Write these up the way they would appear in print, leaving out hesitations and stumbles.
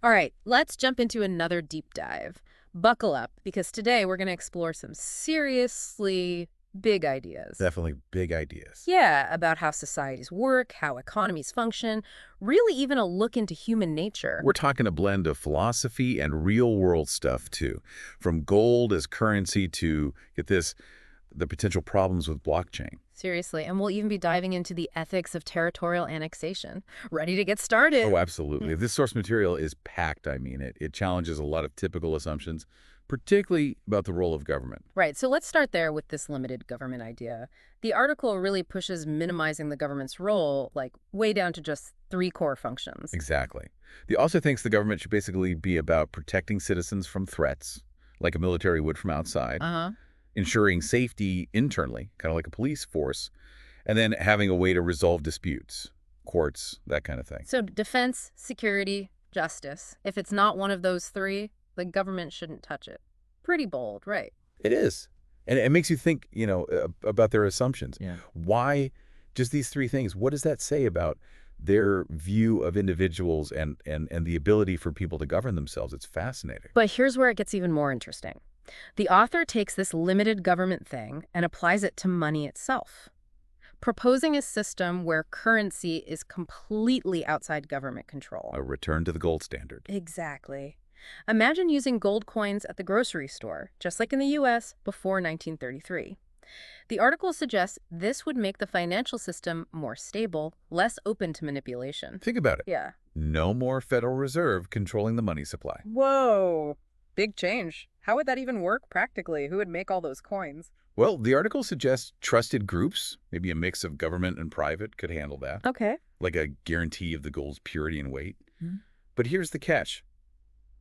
All right, let's jump into another deep dive. Buckle up, because today we're going to explore some seriously big ideas. Definitely big ideas. Yeah, about how societies work, how economies function, really even a look into human nature. We're talking a blend of philosophy and real-world stuff, too. From gold as currency to, get this, the potential problems with blockchain. Seriously, and we'll even be diving into the ethics of territorial annexation. Ready to get started? Oh, absolutely. This source material is packed, I mean it. It challenges a lot of typical assumptions, particularly about the role of government. Right, so let's start there with this limited government idea. The article really pushes minimizing the government's role, like way down to just three core functions. Exactly. The author thinks the government should basically be about protecting citizens from threats, like a military would from outside, Uh-huh. ensuring safety internally, kind of like a police force, and then having a way to resolve disputes, courts, that kind of thing. So defense, security, justice. If it's not one of those three, the government shouldn't touch it. Pretty bold, right? It is. And it makes you think, about their assumptions. Yeah. Why just these three things? What does that say about their view of individuals and the ability for people to govern themselves? It's fascinating. But here's where it gets even more interesting. The author takes this limited government thing and applies it to money itself, proposing a system where currency is completely outside government control. A return to the gold standard. Exactly. Imagine using gold coins at the grocery store, just like in the US before 1933. The article suggests this would make the financial system more stable, less open to manipulation. Think about it. Yeah. No more Federal Reserve controlling the money supply. Whoa. Big change. How would that even work practically? Who would make all those coins? Well, the article suggests trusted groups, maybe a mix of government and private, could handle that, Okay. like a guarantee of the gold's purity and weight. Hmm. But here's the catch.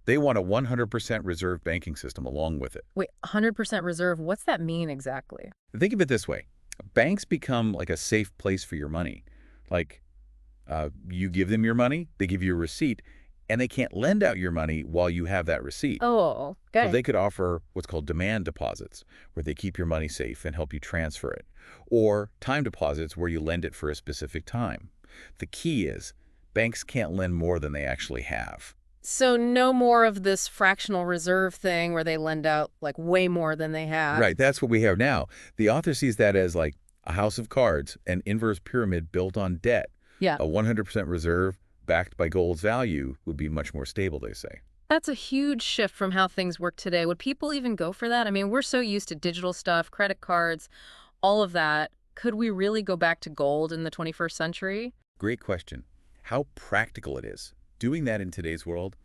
They want a 100% reserve banking system along with it. Wait, 100% reserve, what's that mean exactly? Think of it this way. Banks become like a safe place for your money. Like, you give them your money, they give you a receipt, and they can't lend out your money while you have that receipt. Oh, So okay. they could offer what's called demand deposits, where they keep your money safe and help you transfer it, or time deposits where you lend it for a specific time. The key is banks can't lend more than they actually have. So no more of this fractional reserve thing where they lend out like way more than they have. Right, that's what we have now. The author sees that as like a house of cards, an inverse pyramid built on debt. Yeah. A 100% reserve backed by gold's value would be much more stable, they say. That's a huge shift from how things work today. Would people even go for that? I mean, we're so used to digital stuff, credit cards, all of that. Could we really go back to gold in the 21st century? Great question. How practical it is. Doing that in today's world,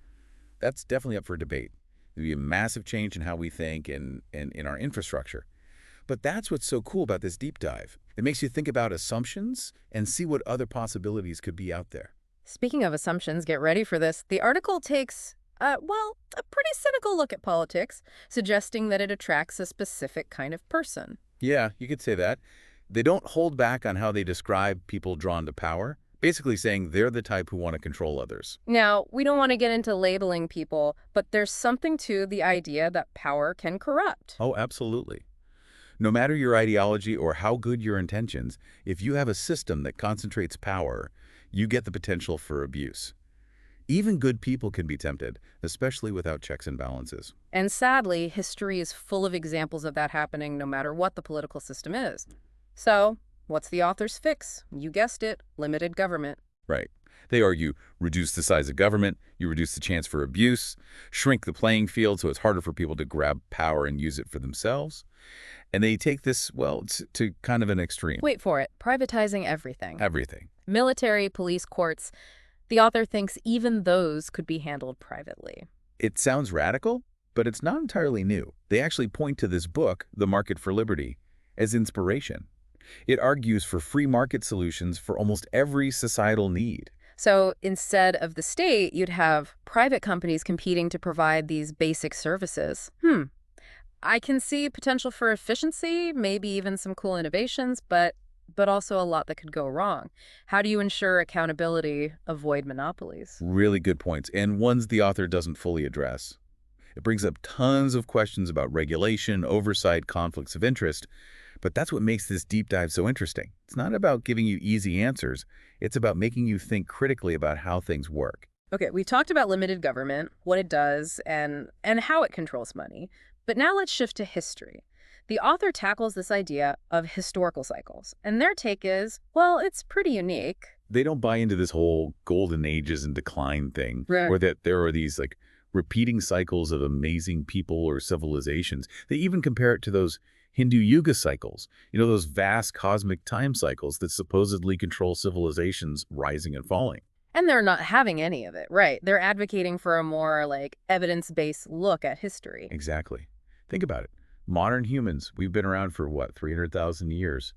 that's definitely up for debate. There'd be a massive change in how we think and in our infrastructure. But that's what's so cool about this deep dive. It makes you think about assumptions and see what other possibilities could be out there. Speaking of assumptions, get ready for this. The article takes, a pretty cynical look at politics, suggesting that it attracts a specific kind of person. Yeah, you could say that. They don't hold back on how they describe people drawn to power, basically saying they're the type who want to control others. Now, we don't want to get into labeling people, but there's something to the idea that power can corrupt. Oh, absolutely. No matter your ideology or how good your intentions, if you have a system that concentrates power, you get the potential for abuse. Even good people can be tempted, especially without checks and balances. And sadly, history is full of examples of that happening no matter what the political system is. So, what's the author's fix? You guessed it, limited government. Right. They argue reduce the size of government, you reduce the chance for abuse, shrink the playing field so it's harder for people to grab power and use it for themselves. And they take this, well, to kind of an extreme. Wait for it, privatizing everything. Everything. Military, police, courts. The author thinks even those could be handled privately. It sounds radical, but it's not entirely new. They actually point to this book, The Market for Liberty, as inspiration. It argues for free market solutions for almost every societal need. So instead of the state, you'd have private companies competing to provide these basic services. I can see potential for efficiency, maybe even some cool innovations, but also a lot that could go wrong. How do you ensure accountability, avoid monopolies? Really good points, and ones the author doesn't fully address. It brings up tons of questions about regulation, oversight, conflicts of interest, but that's what makes this deep dive so interesting. It's not about giving you easy answers. It's about making you think critically about how things work. Okay, we've talked about limited government, what it does, and how it controls money. But now let's shift to history. The author tackles this idea of historical cycles, and their take is, well, it's pretty unique. They don't buy into this whole golden ages and decline thing, Right. or that there are these like repeating cycles of amazing people or civilizations. They even compare it to those Hindu Yuga cycles, those vast cosmic time cycles that supposedly control civilizations rising and falling. And they're not having any of it, right? They're advocating for a more, evidence-based look at history. Exactly. Think about it. Modern humans, we've been around for what, 300,000 years?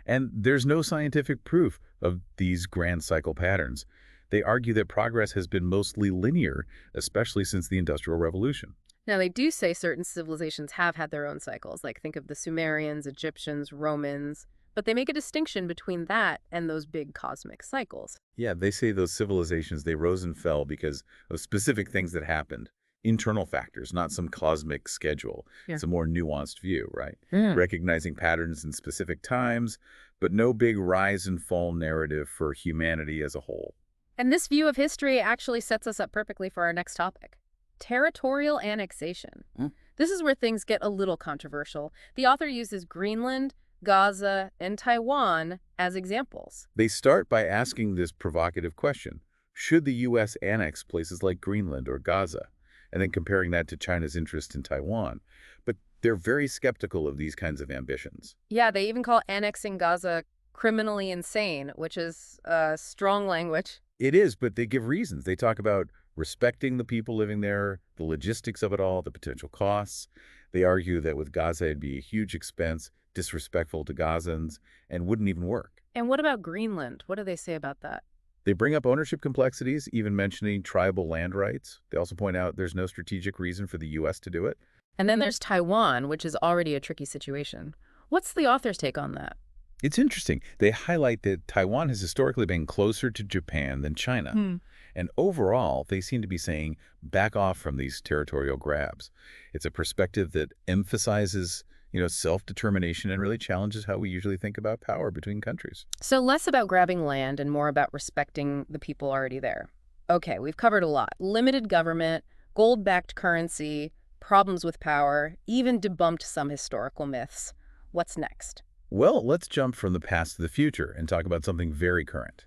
And there's no scientific proof of these grand cycle patterns. They argue that progress has been mostly linear, especially since the Industrial Revolution. Now, they do say certain civilizations have had their own cycles, like think of the Sumerians, Egyptians, Romans, but they make a distinction between that and those big cosmic cycles. Yeah, they say those civilizations, they rose and fell because of specific things that happened. Internal factors, not some cosmic schedule. Yeah. It's a more nuanced view, right? Mm. Recognizing patterns in specific times, but no big rise and fall narrative for humanity as a whole. And this view of history actually sets us up perfectly for our next topic, territorial annexation. Mm. This is where things get a little controversial. The author uses Greenland, Gaza, and Taiwan as examples. They start by asking this provocative question: should the U.S. annex places like Greenland or Gaza? And then comparing that to China's interest in Taiwan. But they're very skeptical of these kinds of ambitions. Yeah, they even call annexing Gaza criminally insane, which is strong language. It is, but they give reasons. They talk about respecting the people living there, the logistics of it all, the potential costs. They argue that with Gaza, it'd be a huge expense, disrespectful to Gazans, and wouldn't even work. And what about Greenland? What do they say about that? They bring up ownership complexities, even mentioning tribal land rights. They also point out there's no strategic reason for the U.S. to do it. And then there's Taiwan, which is already a tricky situation. What's the author's take on that? It's interesting. They highlight that Taiwan has historically been closer to Japan than China. And overall, they seem to be saying, back off from these territorial grabs. It's a perspective that emphasizes, self-determination and really challenges how we usually think about power between countries. So less about grabbing land and more about respecting the people already there. Okay, we've covered a lot. Limited government, gold-backed currency, problems with power, even debunked some historical myths. What's next? Well, let's jump from the past to the future and talk about something very current: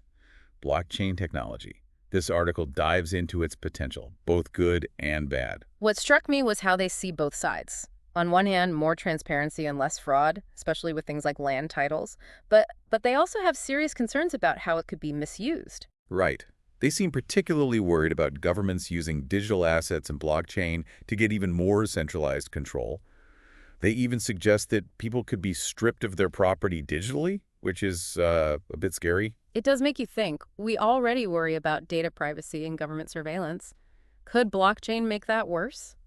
blockchain technology. This article dives into its potential, both good and bad. What struck me was how they see both sides. On one hand, more transparency and less fraud, especially with things like land titles. But they also have serious concerns about how it could be misused. Right. They seem particularly worried about governments using digital assets and blockchain to get even more centralized control. They even suggest that people could be stripped of their property digitally, which is a bit scary. It does make you think. We already worry about data privacy and government surveillance. Could blockchain make that worse?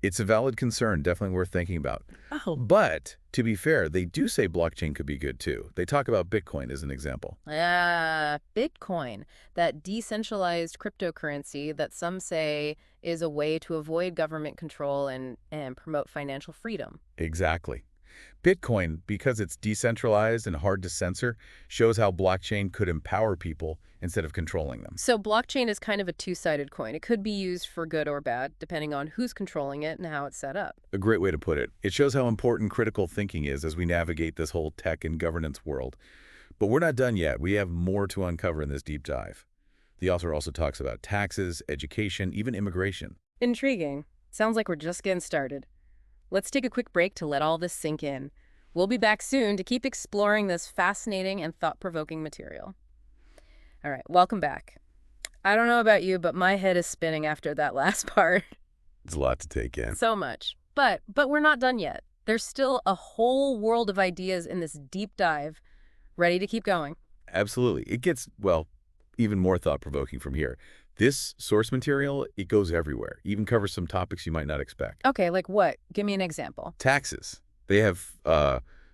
It's a valid concern, definitely worth thinking about. Oh. But, to be fair, they do say blockchain could be good too. They talk about Bitcoin as an example. Bitcoin, that decentralized cryptocurrency that some say is a way to avoid government control and promote financial freedom. Exactly. Bitcoin, because it's decentralized and hard to censor, shows how blockchain could empower people instead of controlling them. So blockchain is kind of a two-sided coin. It could be used for good or bad, depending on who's controlling it and how it's set up. A great way to put it. It shows how important critical thinking is as we navigate this whole tech and governance world. But we're not done yet. We have more to uncover in this deep dive. The author also talks about taxes, education, even immigration. Intriguing. Sounds like we're just getting started. Let's take a quick break to let all this sink in. We'll be back soon to keep exploring this fascinating and thought-provoking material. All right, welcome back. I don't know about you, but my head is spinning after that last part. It's a lot to take in. So much. But we're not done yet. There's still a whole world of ideas in this deep dive, ready to keep going. Absolutely. It gets, well, even more thought-provoking from here. This source material, it goes everywhere, even covers some topics you might not expect. Okay, like what? Give me an example. Taxes. They have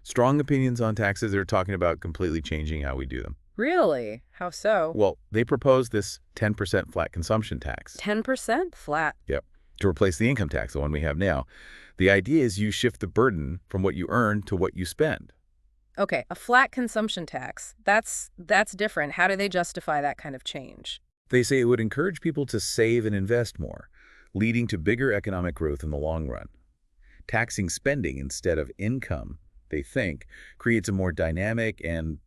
strong opinions on taxes. They're talking about completely changing how we do them. Really? How so? Well, they propose this 10% flat consumption tax. 10% flat? Yep. To replace the income tax, the one we have now. The idea is you shift the burden from what you earn to what you spend. Okay, a flat consumption tax. That's different. How do they justify that kind of change? They say it would encourage people to save and invest more, leading to bigger economic growth in the long run. Taxing spending instead of income, they think, creates a more dynamic and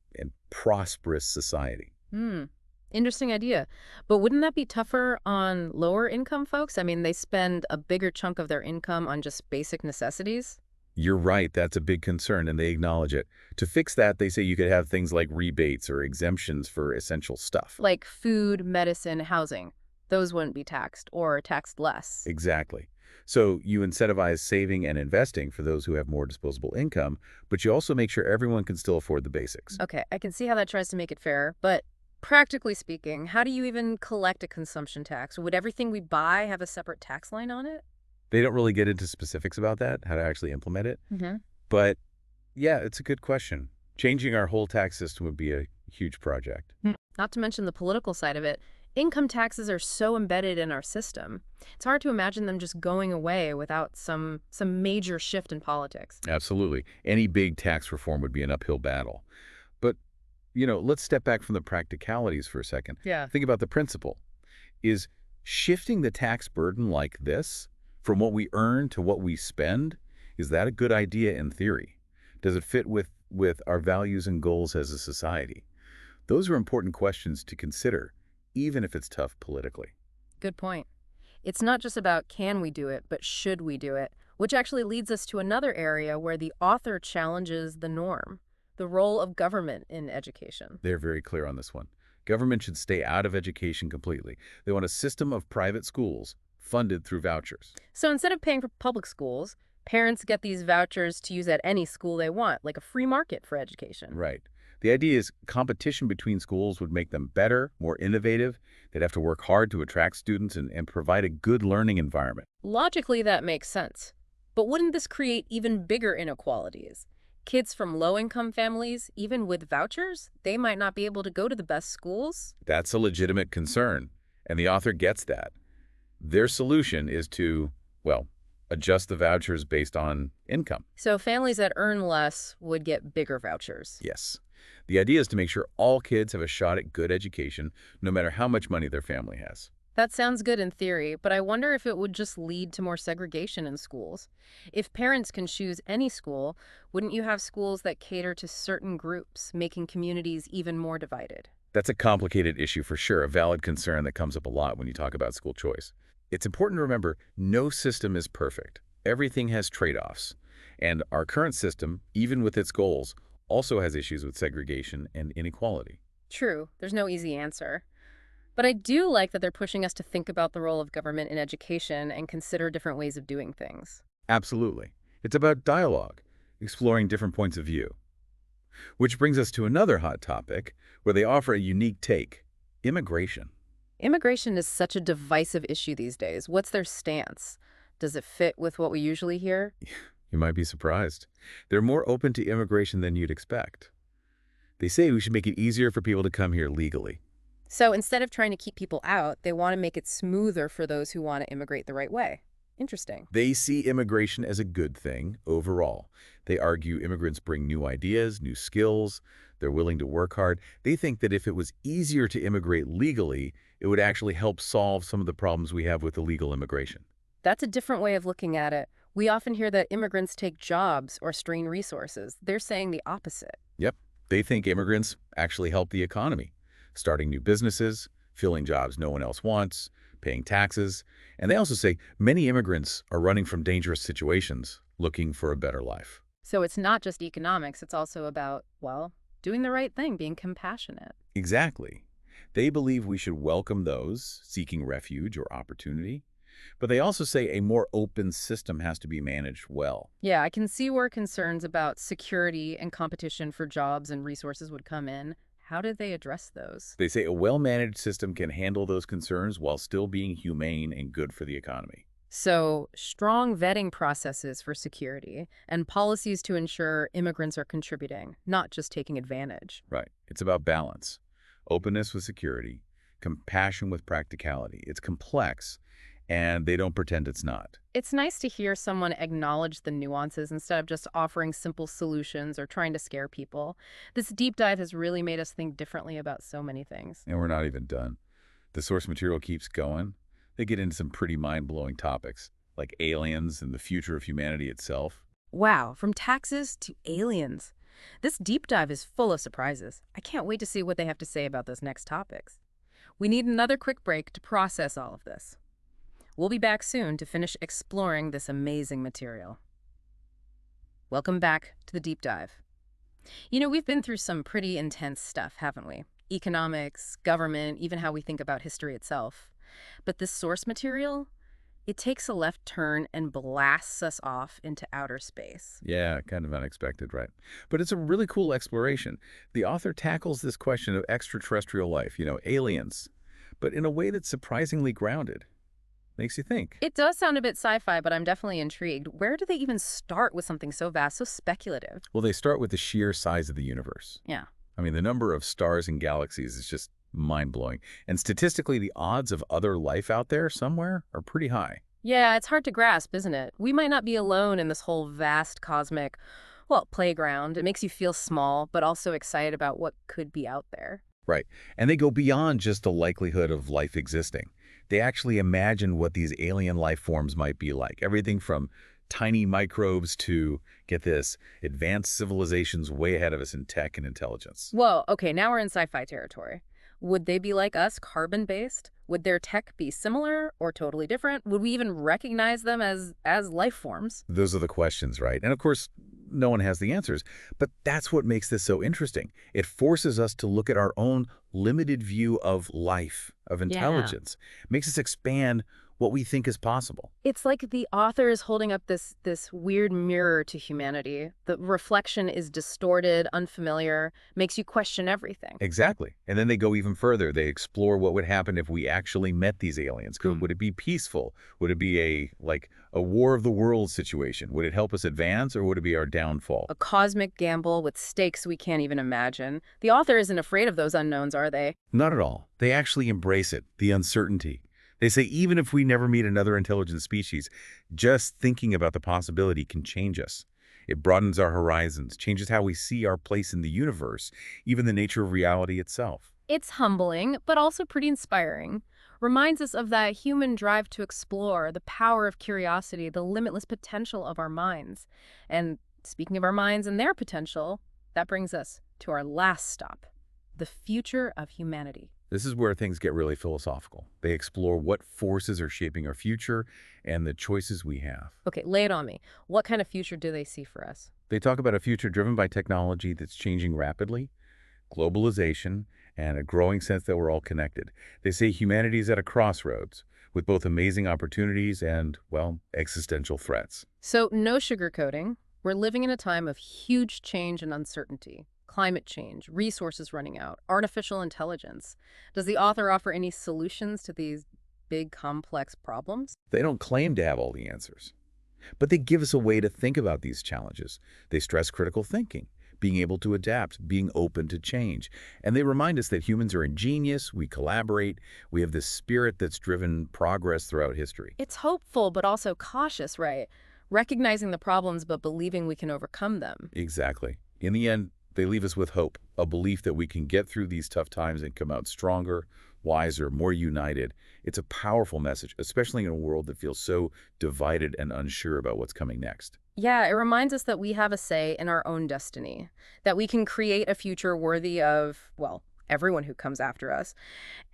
prosperous society. Hmm. Interesting idea. But wouldn't that be tougher on lower income folks? I mean, they spend a bigger chunk of their income on just basic necessities. You're right, that's a big concern, and they acknowledge it. To fix that, they say you could have things like rebates or exemptions for essential stuff. Like food, medicine, housing. Those wouldn't be taxed or taxed less. Exactly. So you incentivize saving and investing for those who have more disposable income, but you also make sure everyone can still afford the basics. Okay, I can see how that tries to make it fair, but practically speaking, how do you even collect a consumption tax? Would everything we buy have a separate tax line on it? They don't really get into specifics about that, how to actually implement it. Mm-hmm. But yeah, it's a good question. Changing our whole tax system would be a huge project. Not to mention the political side of it. Income taxes are so embedded in our system. It's hard to imagine them just going away without some major shift in politics. Absolutely. Any big tax reform would be an uphill battle. But, let's step back from the practicalities for a second. Yeah. Think about the principle. Is shifting the tax burden like this, from what we earn to what we spend, is that a good idea in theory? Does it fit with our values and goals as a society? Those are important questions to consider, even if it's tough politically. Good point. It's not just about can we do it, but should we do it, which actually leads us to another area where the author challenges the norm, the role of government in education. They're very clear on this one. Government should stay out of education completely. They want a system of private schools funded through vouchers. So instead of paying for public schools, parents get these vouchers to use at any school they want, like a free market for education. Right. The idea is competition between schools would make them better, more innovative. They'd have to work hard to attract students and provide a good learning environment. Logically, that makes sense. But wouldn't this create even bigger inequalities? Kids from low-income families, even with vouchers, they might not be able to go to the best schools. That's a legitimate concern, and the author gets that. Their solution is to, well, adjust the vouchers based on income. So families that earn less would get bigger vouchers. Yes. The idea is to make sure all kids have a shot at good education, no matter how much money their family has. That sounds good in theory, but I wonder if it would just lead to more segregation in schools. If parents can choose any school, wouldn't you have schools that cater to certain groups, making communities even more divided? That's a complicated issue for sure, a valid concern that comes up a lot when you talk about school choice. It's important to remember no system is perfect. Everything has trade-offs. And our current system, even with its goals, also has issues with segregation and inequality. True, there's no easy answer. But I do like that they're pushing us to think about the role of government in education and consider different ways of doing things. Absolutely. It's about dialogue, exploring different points of view. Which brings us to another hot topic where they offer a unique take: immigration. Immigration is such a divisive issue these days. What's their stance? Does it fit with what we usually hear? You might be surprised. They're more open to immigration than you'd expect. They say we should make it easier for people to come here legally. So instead of trying to keep people out, they want to make it smoother for those who want to immigrate the right way. Interesting. They see immigration as a good thing overall. They argue immigrants bring new ideas, new skills. They're willing to work hard. They think that if it was easier to immigrate legally, it would actually help solve some of the problems we have with illegal immigration. That's a different way of looking at it. We often hear that immigrants take jobs or strain resources. They're saying the opposite. Yep. They think immigrants actually help the economy, starting new businesses, filling jobs no one else wants, paying taxes. And they also say many immigrants are running from dangerous situations, looking for a better life. So it's not just economics, it's also about, well, doing the right thing, being compassionate. Exactly. They believe we should welcome those seeking refuge or opportunity, but they also say a more open system has to be managed well. Yeah, I can see where concerns about security and competition for jobs and resources would come in. How did they address those? They say a well-managed system can handle those concerns while still being humane and good for the economy. So, strong vetting processes for security and policies to ensure immigrants are contributing, not just taking advantage. Right. It's about balance. Openness with security, compassion with practicality. It's complex, and they don't pretend it's not. It's nice to hear someone acknowledge the nuances instead of just offering simple solutions or trying to scare people. This deep dive has really made us think differently about so many things. And we're not even done. The source material keeps going. They get into some pretty mind-blowing topics, like aliens and the future of humanity itself. Wow, from taxes to aliens. This deep dive is full of surprises. I can't wait to see what they have to say about those next topics. We need another quick break to process all of this. We'll be back soon to finish exploring this amazing material. Welcome back to the deep dive. We've been through some pretty intense stuff, haven't we? Economics, government, even how we think about history itself. But this source material, it takes a left turn and blasts us off into outer space. Yeah, kind of unexpected, right? But it's a really cool exploration. The author tackles this question of extraterrestrial life, aliens, but in a way that's surprisingly grounded. Makes you think. It does sound a bit sci-fi, but I'm definitely intrigued. Where do they even start with something so vast, so speculative? Well, they start with the sheer size of the universe. Yeah. I mean, the number of stars and galaxies is just mind-blowing. And statistically, the odds of other life out there somewhere are pretty high. Yeah, it's hard to grasp, isn't it? We might not be alone in this whole vast cosmic, playground. It makes you feel small, but also excited about what could be out there. Right. And they go beyond just the likelihood of life existing. They actually imagine what these alien life forms might be like. Everything from tiny microbes to, get this, advanced civilizations way ahead of us in tech and intelligence. Whoa, okay, now we're in sci-fi territory. Would they be like us, carbon-based? Would their tech be similar or totally different? Would we even recognize them as life forms? Those are the questions, right? And of course, no one has the answers. But that's what makes this so interesting. It forces us to look at our own limited view of life, of intelligence. Makes us expand what we think is possible. It's like the author is holding up this weird mirror to humanity. The reflection is distorted, unfamiliar, makes you question everything. Exactly. And then they go even further. They explore what would happen if we actually met these aliens. Would it be peaceful? Would it be a war of the worlds situation? Would it help us advance, or would it be our downfall? A cosmic gamble with stakes we can't even imagine. The author isn't afraid of those unknowns, are they? Not at all. They actually embrace it, the uncertainty. They say even if we never meet another intelligent species, just thinking about the possibility can change us. It broadens our horizons, changes how we see our place in the universe, even the nature of reality itself. It's humbling, but also pretty inspiring. Reminds us of that human drive to explore, the power of curiosity, the limitless potential of our minds. And speaking of our minds and their potential, that brings us to our last stop, the future of humanity. This is where things get really philosophical. They explore what forces are shaping our future and the choices we have. Okay, lay it on me. What kind of future do they see for us? They talk about a future driven by technology that's changing rapidly, globalization, and a growing sense that we're all connected. They say humanity is at a crossroads with both amazing opportunities and, existential threats. So no sugarcoating. We're living in a time of huge change and uncertainty. Climate change, resources running out, artificial intelligence. Does the author offer any solutions to these big, complex problems? They don't claim to have all the answers, but they give us a way to think about these challenges. They stress critical thinking, being able to adapt, being open to change. And they remind us that humans are ingenious, we collaborate, we have this spirit that's driven progress throughout history. It's hopeful, but also cautious, right? Recognizing the problems, but believing we can overcome them. Exactly. In the end, they leave us with hope, a belief that we can get through these tough times and come out stronger, wiser, more united. It's a powerful message, especially in a world that feels so divided and unsure about what's coming next. Yeah, it reminds us that we have a say in our own destiny, that we can create a future worthy of, everyone who comes after us.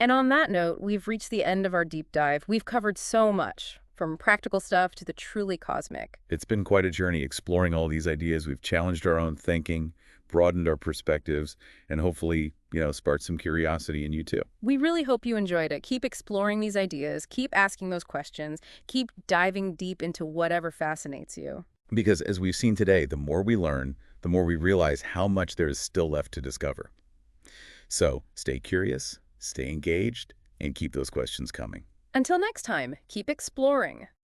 And on that note, we've reached the end of our deep dive. We've covered so much, from practical stuff to the truly cosmic. It's been quite a journey exploring all these ideas. We've challenged our own thinking, broadened our perspectives, and hopefully, sparked some curiosity in you too. We really hope you enjoyed it. Keep exploring these ideas, keep asking those questions, keep diving deep into whatever fascinates you. Because as we've seen today, the more we learn, the more we realize how much there is still left to discover. So stay curious, stay engaged, and keep those questions coming. Until next time, keep exploring.